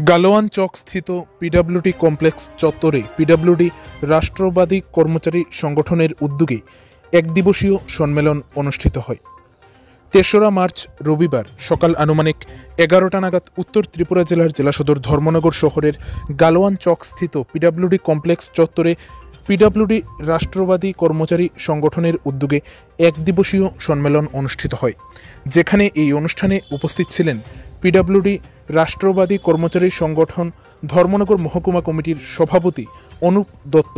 গালোয়ান চক স্থিত PWD complex চত্বরে PWD রাষ্ট্রবাদী কর্মচারী সংগঠনের উদ্যোগে একদিবসীয় সম্মেলন অনুষ্ঠিত হয়। ৩রা মার্চ রবিবার সকাল আনুমানিক ১১টা নাগাদ উত্তর ত্রিপুরা জেলার জেলা সদর ধর্মনগর শহরের গালোয়ান চক স্থিত পিডব্লিউডি কমপ্লেক্স চত্বরে পিডব্লিউডি রাষ্ট্রবাদী কর্মচারী সংগঠনের উদ্যোগে একদিবসীয় সম্মেলন অনুষ্ঠিত হয়, যেখানে এই অনুষ্ঠানে উপস্থিত ছিলেন পিডব্লিউডি রাষ্ট্রবাদী কর্মচারী সংগঠন ধর্মনগর মহকুমা কমিটির সভাপতি অনুপ দত্ত।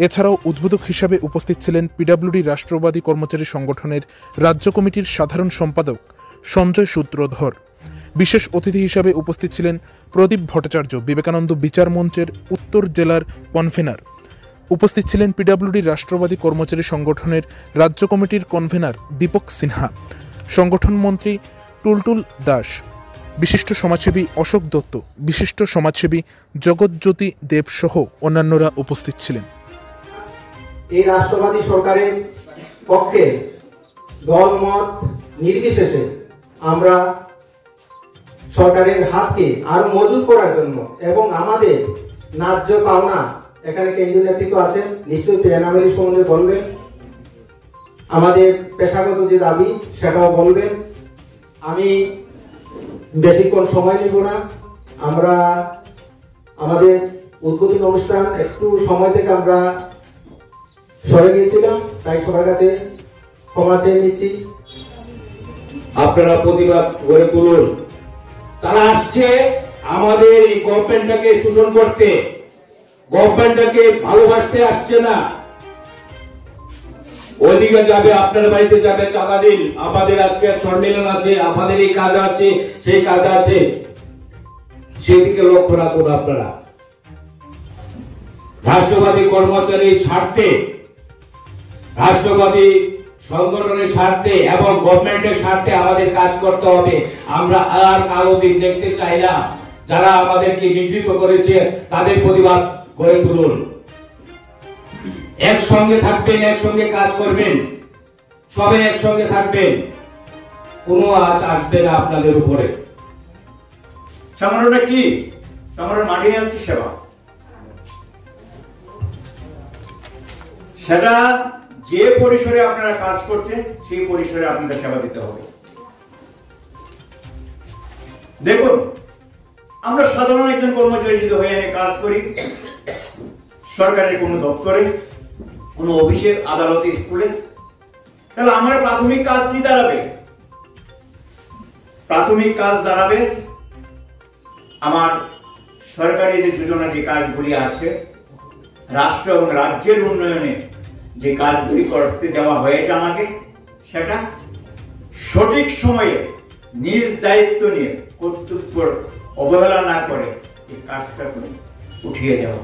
এছাড়াও উদ্বোধক হিসাবে উপস্থিত ছিলেন পিডব্লিউডি রাষ্ট্রবাদী কর্মচারী সংগঠনের রাজ্য কমিটির সাধারণ সম্পাদক সঞ্জয় সূত্রধর। বিশেষ অতিথি হিসাবে উপস্থিত ছিলেন প্রদীপ ভট্টাচার্য, বিবেকানন্দ বিচার মঞ্চের উত্তর জেলার কনভেনার। উপস্থিত ছিলেন পিডব্লিউডি রাষ্ট্রবাদী কর্মচারী সংগঠনের রাজ্য কমিটির কনভেনার দীপক সিনহা, সংগঠন মন্ত্রী টুলটুল দাস, বিশিষ্ট সমাজসেবী অশোক দত্ত, বিশিষ্ট সমাজসেবী জগৎজ্যোতি দেব সহ অন্যান্যরা উপস্থিত ছিলেন। এই রাষ্ট্রবাদী সরকারের পক্ষে দলমত নির্বিশেষে আমরা সরকারের হাতকে আরো মজবুত করার জন্য এবং আমাদের ন্যায্য পাওনা, এখানে কেন্দ্রীয় নেতৃত্ব আছেন, নিশ্চয়ই পেনামেরি সম্বন্ধে বলবেন, আমাদের পেশাগত যে দাবি সেটাও বলবেন। আমি বেশিক্ষণ সময় নেব না, আমরা আমাদের উদ্বোধনী অনুষ্ঠান একটু সময় থেকে আমরা সরে গিয়েছিলাম, তাই সবার কাছে ক্ষমা চেয়ে নিচ্ছি। আপনারা প্রতিবাদ গড়ে তুলুন। তারা আসছে আমাদের এই গভর্নমেন্টটাকে শোষণ করতে, গভর্নমেন্টটাকে ভালোবাসতে আসছে না। ওইদিকে যাবে, আপনার বাড়িতে যাবে, চাঁদা দিন, আমাদের আজকে সম্মেলন আছে, আমাদের এই কাজ আছে, সেই কাজ আছে, সেদিকে লক্ষ্য রাখুন। আপনারা রাষ্ট্রবাদী কর্মচারীর স্বার্থে, রাষ্ট্রবাদী সংগঠনের স্বার্থে এবং গভর্নমেন্টের স্বার্থে আমাদের কাজ করতে হবে। আমরা আর কারো দিন দেখতে চাই না। যারা আমাদেরকে নিগৃহীত করেছে তাদের প্রতিবাদ গড়ে তুলুন। একসঙ্গে থাকবেন, একসঙ্গে কাজ করবেন, সবাই একসঙ্গে থাকবেন, কোনো আজ আসবে না আপনাদের উপরে। সংগঠনটা কি? সংগঠন মাটিয়ে হচ্ছে সেবা। সেটা যে পরিসরে আপনারা কাজ করছেন সেই পরিসরে আপনাদের সেবা দিতে হবে। দেখুন, আমরা সাধারণ একজন কর্মচারী যদি হয়ে কাজ করি, সরকারের কোনো দপ্তরে, কোনো অফিসের, আদালতে, স্কুলে, তাহলে আমার প্রাথমিক কাজ কি দাঁড়াবে? প্রাথমিক কাজ দাঁড়াবে আমার সরকারি যে যোজনা, যে কাজগুলি আছে, রাষ্ট্র এবং রাজ্যের উন্নয়নে যে কাজগুলি করতে দেওয়া হয়েছে আমাকে, সেটা সঠিক সময়ে নিজ দায়িত্ব নিয়ে, কর্তব্য অবহেলা না করে এই কাজটা উঠিয়ে দেওয়া।